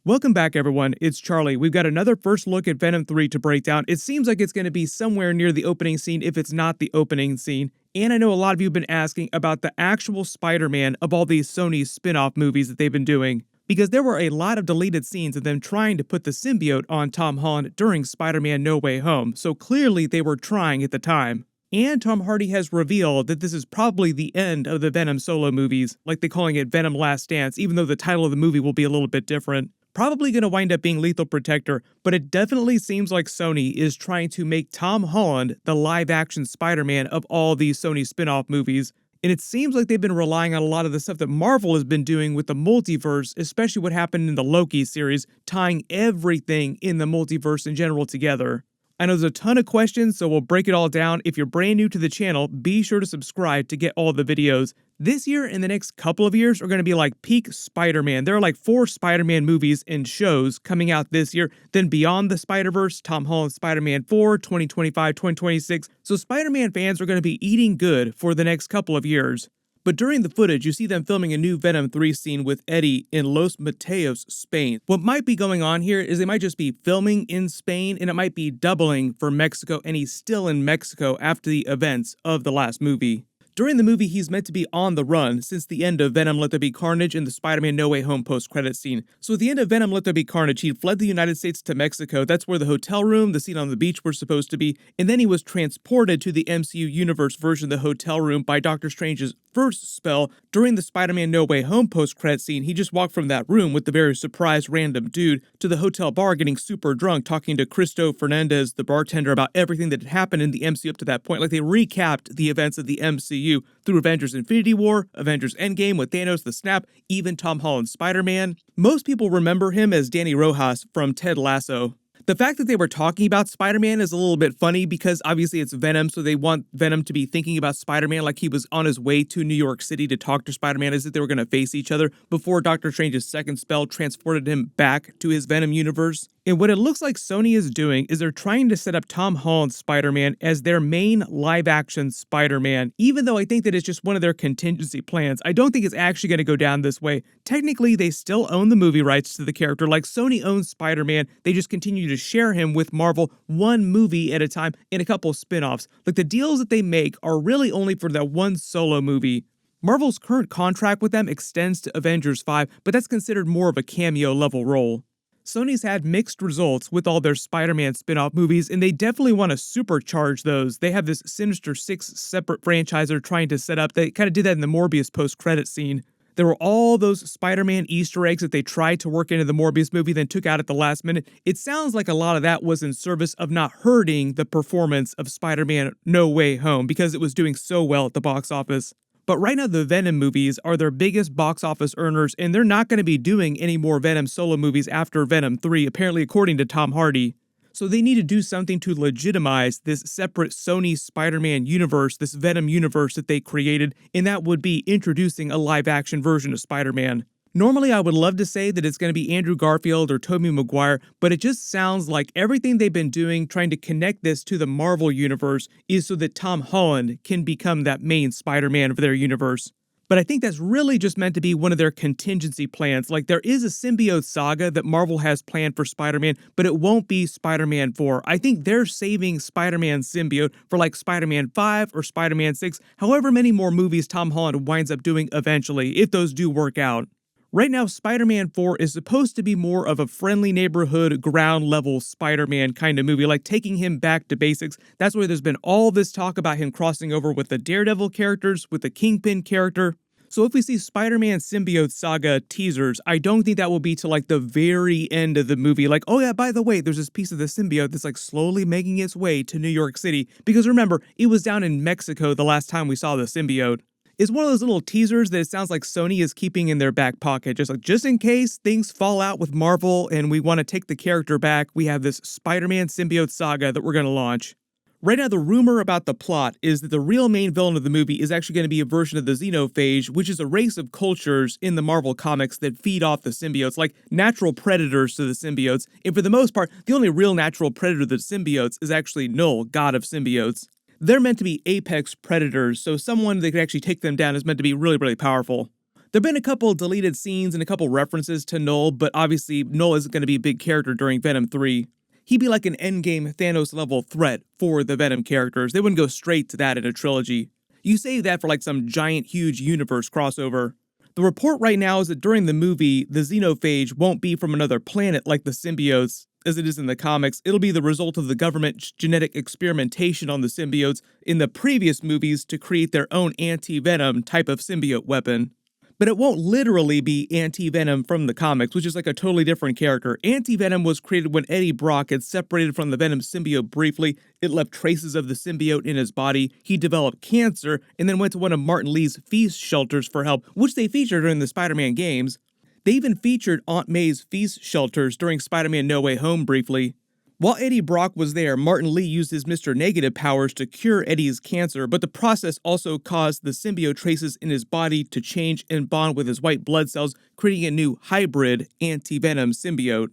Welcome back, everyone. It's Charlie. We've got another first look at Venom 3 to break down. It seems like it's going to be somewhere near the opening scene if it's not the opening scene. And I know a lot of you have been asking about the actual Spider-Man of all these Sony spin-off movies that they've been doing. Because there were a lot of deleted scenes of them trying to put the symbiote on Tom Holland during Spider-Man No Way Home, so clearly they were trying at the time. And Tom Hardy has revealed that this is probably the end of the Venom solo movies, like they're calling it Venom Last Dance, even though the title of the movie will be a little bit different. Probably going to wind up being Lethal Protector, but it definitely seems like Sony is trying to make Tom Holland the live-action Spider-Man of all these Sony spin-off movies. And it seems like they've been relying on a lot of the stuff that Marvel has been doing with the multiverse, especially what happened in the Loki series, tying everything in the multiverse in general together. I know there's a ton of questions, so we'll break it all down. If you're brand new to the channel, be sure to subscribe to get all the videos. This year and the next couple of years are going to be like peak Spider-Man. There are like 4 Spider-Man movies and shows coming out this year. Then Beyond the Spider-Verse, Tom Holland's Spider-Man 4, 2025, 2026. So Spider-Man fans are going to be eating good for the next couple of years. But during the footage, you see them filming a new Venom 3 scene with Eddie in Los Mateos, Spain. What might be going on here is they might just be filming in Spain, and it might be doubling for Mexico, and he's still in Mexico after the events of the last movie. During the movie, he's meant to be on the run since the end of Venom Let There Be Carnage and the Spider-Man No Way Home post-credit scene. So at the end of Venom Let There Be Carnage, he fled the United States to Mexico. That's where the hotel room, the scene on the beach were supposed to be. And then he was transported to the MCU Universe version of the hotel room by Doctor Strange's first spell. During the Spider-Man No Way Home post-credit scene, he just walked from that room with the very surprised random dude to the hotel bar getting super drunk, talking to Cristo Fernandez, the bartender, about everything that had happened in the MCU up to that point. Like they recapped the events of the MCU through Avengers Infinity War, Avengers Endgame with Thanos, the Snap, even Tom Holland's Spider-Man. Most people remember him as Danny Rojas from Ted Lasso. The fact that they were talking about Spider-Man is a little bit funny because obviously it's Venom, so they want Venom to be thinking about Spider-Man like he was on his way to New York City to talk to Spider-Man as if they were going to face each other before Doctor Strange's second spell transported him back to his Venom universe. And what it looks like Sony is doing is they're trying to set up Tom Holland's Spider-Man as their main live-action Spider-Man, even though I think that it's just one of their contingency plans. I don't think it's actually going to go down this way. Technically, they still own the movie rights to the character, like Sony owns Spider-Man. They just continue to share him with Marvel one movie at a time in a couple spin-offs. Like the deals that they make are really only for that one solo movie. Marvel's current contract with them extends to Avengers 5, but that's considered more of a cameo level role. Sony's had mixed results with all their Spider-Man spin-off movies, and they definitely want to supercharge those. They have this Sinister Six separate franchise they're trying to set up. They kind of did that in the Morbius post-credit scene. There were all those Spider-Man Easter eggs that they tried to work into the Morbius movie, then took out at the last minute. It sounds like a lot of that was in service of not hurting the performance of Spider-Man No Way Home because it was doing so well at the box office. But right now, the Venom movies are their biggest box office earners, and they're not going to be doing any more Venom solo movies after Venom 3, apparently according to Tom Hardy. So they need to do something to legitimize this separate Sony Spider-Man universe, this Venom universe that they created, and that would be introducing a live-action version of Spider-Man. Normally, I would love to say that it's going to be Andrew Garfield or Tobey Maguire, but it just sounds like everything they've been doing, trying to connect this to the Marvel universe, is so that Tom Holland can become that main Spider-Man of their universe. But I think that's really just meant to be one of their contingency plans. Like, there is a symbiote saga that Marvel has planned for Spider-Man, but it won't be Spider-Man 4. I think they're saving Spider-Man symbiote for like Spider-Man 5 or Spider-Man 6, however many more movies Tom Holland winds up doing eventually, if those do work out. Right now, Spider-Man 4 is supposed to be more of a friendly neighborhood, ground-level Spider-Man kind of movie, like taking him back to basics. That's why there's been all this talk about him crossing over with the Daredevil characters, with the Kingpin character. So if we see Spider-Man Symbiote Saga teasers, I don't think that will be to like the very end of the movie. Like, oh yeah, by the way, there's this piece of the symbiote that's like slowly making its way to New York City. Because remember, it was down in Mexico the last time we saw the symbiote. It's one of those little teasers that it sounds like Sony is keeping in their back pocket. Just in case things fall out with Marvel and we want to take the character back, we have this Spider-Man Symbiote Saga that we're going to launch. Right now, the rumor about the plot is that the real main villain of the movie is actually going to be a version of the Xenophage, which is a race of cultures in the Marvel comics that feed off the symbiotes, like natural predators to the symbiotes. And for the most part, the only real natural predator to the symbiotes is actually Null, god of symbiotes. They're meant to be apex predators, so someone that can actually take them down is meant to be really, really powerful. There've been a couple deleted scenes and a couple references to Null, but obviously Null isn't going to be a big character during Venom 3. He'd be like an endgame Thanos-level threat for the Venom characters. They wouldn't go straight to that in a trilogy. You save that for like some giant, huge universe crossover. The report right now is that during the movie, the xenophage won't be from another planet like the symbiotes, as it is in the comics. It'll be the result of the government's genetic experimentation on the symbiotes in the previous movies to create their own anti-venom type of symbiote weapon. But it won't literally be Anti-Venom from the comics, which is like a totally different character. Anti-Venom was created when Eddie Brock had separated from the Venom symbiote briefly. It left traces of the symbiote in his body. He developed cancer and then went to one of Martin Li's feast shelters for help, which they featured during the Spider-Man games. They even featured Aunt May's feast shelters during Spider-Man No Way Home briefly. While Eddie Brock was there, Martin Li used his Mr. Negative powers to cure Eddie's cancer, but the process also caused the symbiote traces in his body to change and bond with his white blood cells, creating a new hybrid anti-venom symbiote.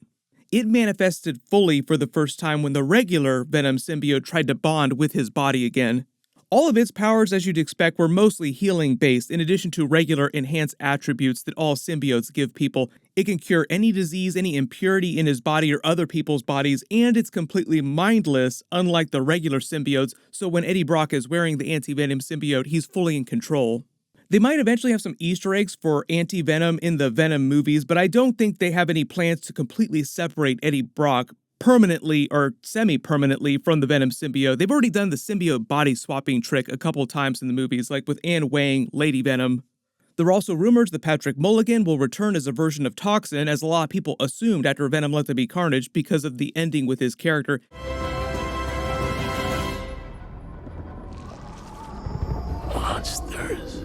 It manifested fully for the first time when the regular Venom symbiote tried to bond with his body again. All of its powers, as you'd expect, were mostly healing-based, in addition to regular enhanced attributes that all symbiotes give people. It can cure any disease, any impurity in his body or other people's bodies, and it's completely mindless, unlike the regular symbiotes, so when Eddie Brock is wearing the anti-venom symbiote, he's fully in control. They might eventually have some Easter eggs for anti-venom in the Venom movies, but I don't think they have any plans to completely separate Eddie Brock permanently or semi-permanently from the Venom symbiote. They've already done the symbiote body swapping trick a couple times in the movies, like with Anne Wang, Lady Venom. There are also rumors that Patrick Mulligan will return as a version of Toxin, as a lot of people assumed after Venom Let There Be Carnage because of the ending with his character. Monsters.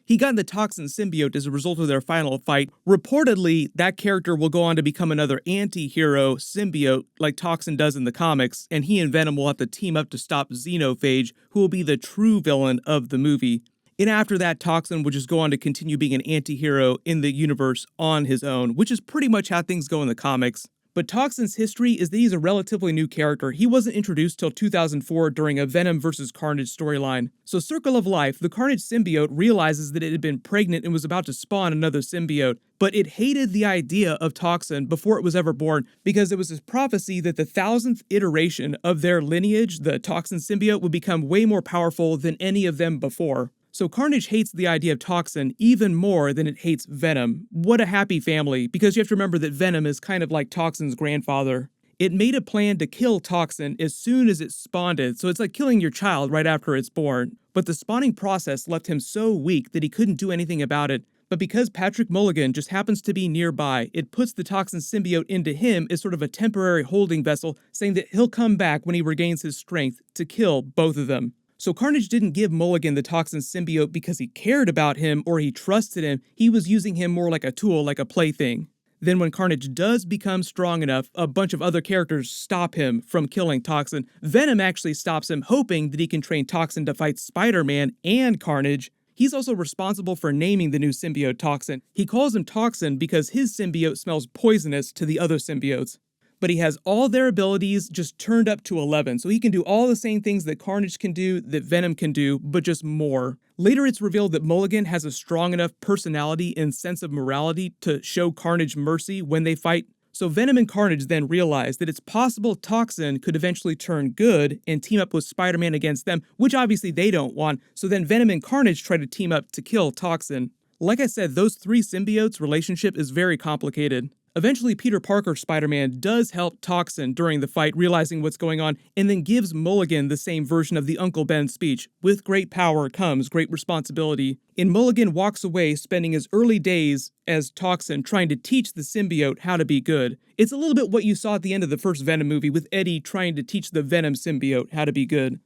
He got in the Toxin symbiote as a result of their final fight. Reportedly, that character will go on to become another anti-hero symbiote like Toxin does in the comics, and he and Venom will have to team up to stop Xenophage, who will be the true villain of the movie. And after that, Toxin will just go on to continue being an anti-hero in the universe on his own, which is pretty much how things go in the comics. But Toxin's history is that he's a relatively new character. He wasn't introduced till 2004 during a Venom vs. Carnage storyline. So Circle of Life, the Carnage symbiote, realizes that it had been pregnant and was about to spawn another symbiote, but it hated the idea of Toxin before it was ever born because there was this prophecy that the 1000th iteration of their lineage, the Toxin symbiote, would become way more powerful than any of them before. So Carnage hates the idea of Toxin even more than it hates Venom. What a happy family, because you have to remember that Venom is kind of like Toxin's grandfather. It made a plan to kill Toxin as soon as it spawned, so it's like killing your child right after it's born. But the spawning process left him so weak that he couldn't do anything about it. But because Patrick Mulligan just happens to be nearby, it puts the Toxin symbiote into him as sort of a temporary holding vessel, saying that he'll come back when he regains his strength to kill both of them. So Carnage didn't give Mulligan the Toxin symbiote because he cared about him or he trusted him. He was using him more like a tool, like a plaything. Then when Carnage does become strong enough, a bunch of other characters stop him from killing Toxin. Venom actually stops him, hoping that he can train Toxin to fight Spider-Man and Carnage. He's also responsible for naming the new symbiote Toxin. He calls him Toxin because his symbiote smells poisonous to the other symbiotes. But he has all their abilities just turned up to 11, so he can do all the same things that Carnage can do, that Venom can do, but just more. Later it's revealed that Mulligan has a strong enough personality and sense of morality to show Carnage mercy when they fight. So Venom and Carnage then realize that it's possible Toxin could eventually turn good and team up with Spider-Man against them, which obviously they don't want, so then Venom and Carnage try to team up to kill Toxin. Like I said, those three symbiotes' relationship is very complicated. Eventually, Peter Parker Spider-Man does help Toxin during the fight, realizing what's going on, and then gives Mulligan the same version of the Uncle Ben speech. With great power comes great responsibility. And Mulligan walks away, spending his early days as Toxin trying to teach the symbiote how to be good. It's a little bit what you saw at the end of the first Venom movie, with Eddie trying to teach the Venom symbiote how to be good.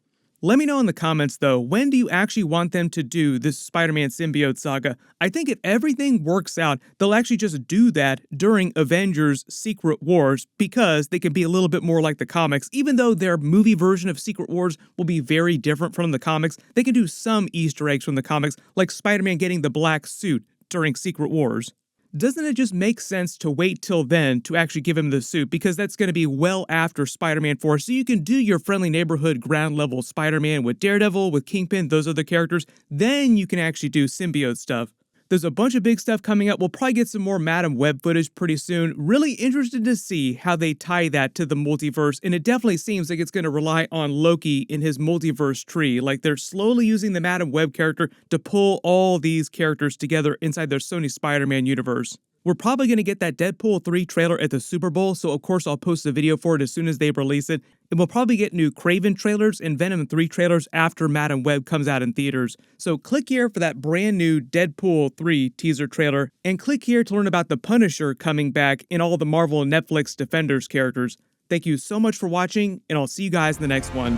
Let me know in the comments though, when do you actually want them to do this Spider-Man symbiote saga? I think if everything works out, they'll actually just do that during Avengers Secret Wars because they can be a little bit more like the comics. Even though their movie version of Secret Wars will be very different from the comics, they can do some Easter eggs from the comics, like Spider-Man getting the black suit during Secret Wars. doesn't it just make sense to wait till then to actually give him the suit? Because that's going to be well after Spider-Man 4, so you can do your friendly neighborhood ground level Spider-Man with Daredevil, with Kingpin, those other characters. Then you can actually do symbiote stuff. There's a bunch of big stuff coming up. We'll probably get some more Madam Web footage pretty soon. Really interested to see how they tie that to the multiverse, and it definitely seems like it's going to rely on Loki in his multiverse tree. Like they're slowly using the Madam Web character to pull all these characters together inside their Sony Spider-Man universe. We're probably going to get that Deadpool 3 trailer at the Super Bowl, so of course I'll post a video for it as soon as they release it. And we'll probably get new Kraven trailers and Venom 3 trailers after Madam Web comes out in theaters. So click here for that brand new Deadpool 3 teaser trailer, and click here to learn about the Punisher coming back and all the Marvel and Netflix Defenders characters. Thank you so much for watching, and I'll see you guys in the next one.